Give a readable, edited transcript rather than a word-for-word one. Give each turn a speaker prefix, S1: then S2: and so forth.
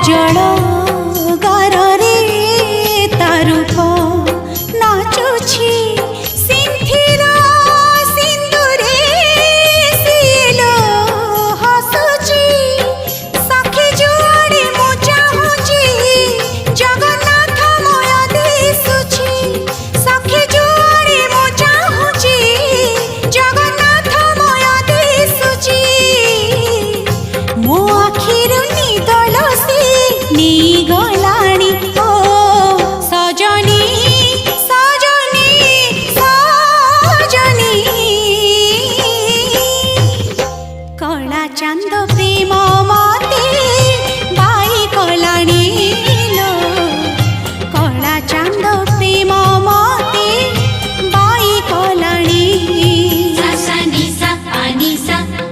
S1: जल गारे तारूप नाचुछि सिंथिर सिंदूरे सिलो हसुछि सखी जुआड़े मु चाहुछि जगन्नाथ मय दिसुछि सखी जुआड़े मु चाहुछि जगन्नाथ मय दिसुछि मो आखिरु निदल से नी गलाणी ओ सजनी सजनी सजनी कला चांद प्रेम मते बाई कलाणी